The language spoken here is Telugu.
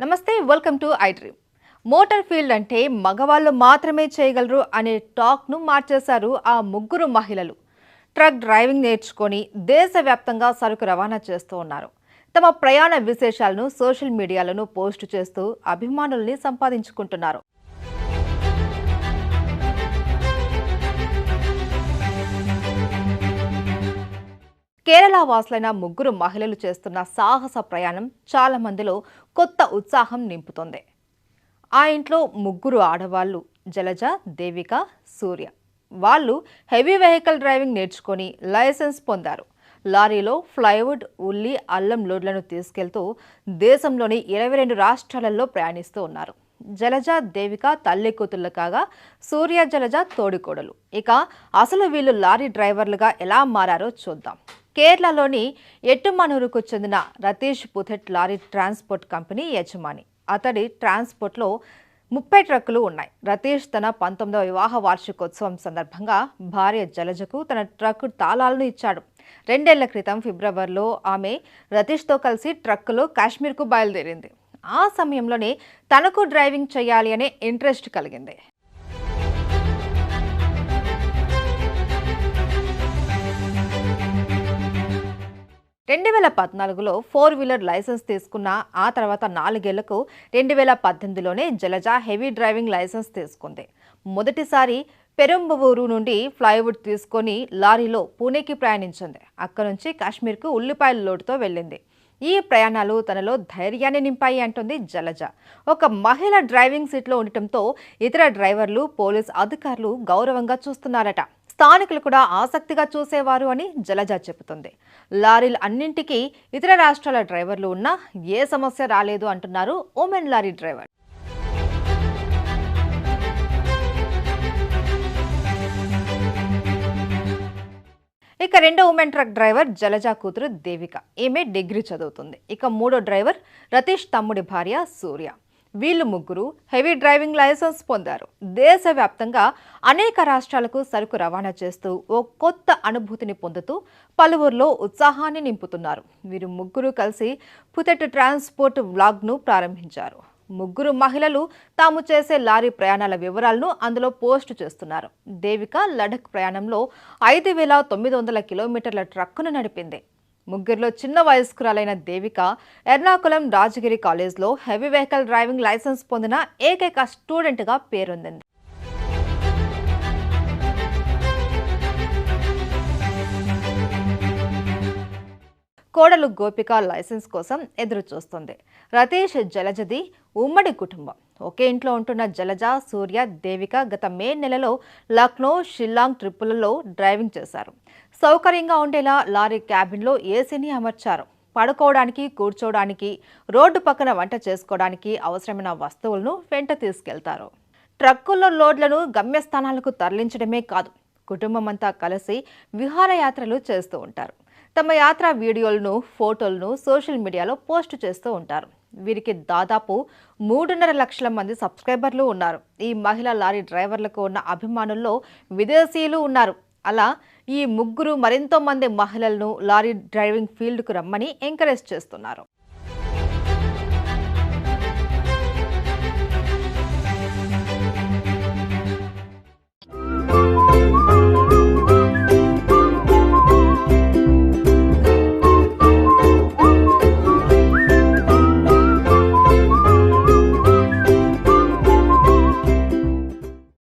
నమస్తే, welcome to I dream. Motor field అంటే మగవాళ్ళు మాత్రమే చేయగలరు అనే టాక్ను మార్చేశారు ఆ ముగ్గురు మహిళలు. ట్రక్ డ్రైవింగ్ నేర్చుకొని దేశవ్యాప్తంగా సరుకు రవాణా చేస్తూ ఉన్నారు. తమ ప్రయాణ విశేషాలను సోషల్ మీడియాలను పోస్టు చేస్తూ అభిమానుల్ని సంపాదించుకుంటున్నారు. కేరళ వాసులైన ముగ్గురు మహిళలు చేస్తున్న సాహస ప్రయాణం చాలా మందిలో కొత్త ఉత్సాహం నింపుతోంది. ఆ ఇంట్లో ముగ్గురు ఆడవాళ్లు జలజ, దేవిక, సూర్య. వాళ్ళు హెవీ వెహికల్ డ్రైవింగ్ నేర్చుకొని లైసెన్స్ పొందారు. లారీలో ప్లైవుడ్, ఉల్లి, అల్లం లోడ్లను తీసుకెళ్తూ దేశంలోని 22 రాష్ట్రాలలో ప్రయాణిస్తూ ఉన్నారు. జలజ, దేవిక తల్లి కూతుళ్లు కాగా సూర్య, జలజ తోడికోడలు. ఇక అసలు వీళ్ళు లారీ డ్రైవర్లుగా ఎలా మారారో చూద్దాం. కేరళలోని ఎట్టుమనూరుకు చెందిన రతీష్ పుథెట్ లారీ ట్రాన్స్పోర్ట్ కంపెనీ యజమాని. అతడి ట్రాన్స్పోర్ట్లో 30 ట్రక్కులు ఉన్నాయి. రతీష్ తన 19వ వివాహ వార్షికోత్సవం సందర్భంగా భార్య జలజకు తన ట్రక్ తాళాలను ఇచ్చాడు. 2 ఏళ్ల క్రితం ఫిబ్రవరిలో ఆమె రతీష్తో కలిసి ట్రక్కులో కాశ్మీర్కు బయలుదేరింది. ఆ సమయంలోనే తనకు డ్రైవింగ్ చేయాలి అనే ఇంట్రెస్ట్ కలిగింది. 2014లో 4-వీలర్ లైసెన్స్ తీసుకున్న ఆ తర్వాత 4 ఏళ్లకు 2018లోనే జలజ హెవీ డ్రైవింగ్ లైసెన్స్ తీసుకుంది. మొదటిసారి పెరంబవూరు నుండి ప్లైవుడ్ తీసుకొని లారీలో పూణేకి ప్రయాణించింది. అక్కడి నుంచి కాశ్మీర్కు ఉల్లిపాయల లోటుతో వెళ్ళింది. ఈ ప్రయాణాలు తనలో ధైర్యాన్ని నింపాయి అంటుంది జలజ. ఒక మహిళ డ్రైవింగ్ సీట్లో ఉండటంతో ఇతర డ్రైవర్లు, పోలీస్ అధికారులు గౌరవంగా చూస్తున్నారట. స్థానికులు కూడా ఆసక్తిగా చూసేవారు అని జలజ చెబుతుంది. లారీలు అన్నింటికీ ఇతర రాష్ట్రాల డ్రైవర్లు ఉన్నా ఏ సమస్య రాలేదు అంటున్నారు ఉమెన్ లారీ డ్రైవర్. ఇక రెండో ఉమెన్ ట్రక్ డ్రైవర్ జలజ కూతురు దేవిక. ఈమె డిగ్రీ చదువుతుంది. ఇక మూడో డ్రైవర్ రతీష్ తమ్ముడి భార్య సూర్య. వీళ్ళు ముగ్గురు హెవీ డ్రైవింగ్ లైసెన్స్ పొందారు. దేశవ్యాప్తంగా అనేక రాష్ట్రాలకు సరుకు రవాణా చేస్తూ ఓ కొత్త అనుభూతిని పొందుతూ పలువురిలో ఉత్సాహాన్ని నింపుతున్నారు. వీరు ముగ్గురు కలిసి పుథెట్ ట్రాన్స్పోర్ట్ వ్లాగ్ను ప్రారంభించారు. ముగ్గురు మహిళలు తాము చేసే లారీ ప్రయాణాల వివరాలను అందులో పోస్టు చేస్తున్నారు. దేవిక లడఖ్ ప్రయాణంలో 5,900 కిలోమీటర్ల ట్రక్కును నడిపింది. ముగ్గురులో చిన్న వయస్కురాలైన దేవిక ఎర్నాకుళం రాజగిరి కాలేజ్లో హెవీ వెహికల్ డ్రైవింగ్ లైసెన్స్ పొందిన ఏకైక స్టూడెంట్గా పేరొందింది. కోడలు గోపిక లైసెన్స్ కోసం ఎదురు చూస్తుంది. రతీష్, జలజది ఉమ్మడి కుటుంబం. ఒకే ఇంట్లో ఉంటున్న జలజ, సూర్య, దేవిక గత మే నెలలో లక్నో, షిల్లాంగ్ ట్రిప్పులలో డ్రైవింగ్ చేశారు. సౌకర్యంగా ఉండేలా లారీ క్యాబిన్లో ఏసీని అమర్చారు. పడుకోవడానికి, కూర్చోవడానికి, రోడ్డు పక్కన వంట చేసుకోవడానికి అవసరమైన వస్తువులను వెంట తీసుకెళ్తారు. ట్రక్కుల్లో లోడ్లను గమ్యస్థానాలకు తరలించడమే కాదు, కుటుంబమంతా కలిసి విహారయాత్రలు చేస్తూ ఉంటారు. తమ యాత్ర వీడియోలను, ఫోటోలను సోషల్ మీడియాలో పోస్టు చేస్తూ ఉంటారు. వీరికి దాదాపు 3.5 లక్షల మంది సబ్స్క్రైబర్లు ఉన్నారు. ఈ మహిళా లారీ డ్రైవర్లకు ఉన్న అభిమానుల్లో విదేశీయులు ఉన్నారు. అలా ఈ ముగ్గురు మరెంతో మంది మహిళలను లారీ డ్రైవింగ్ ఫీల్డ్కు రమ్మని ఎంకరేజ్ చేస్తున్నారు.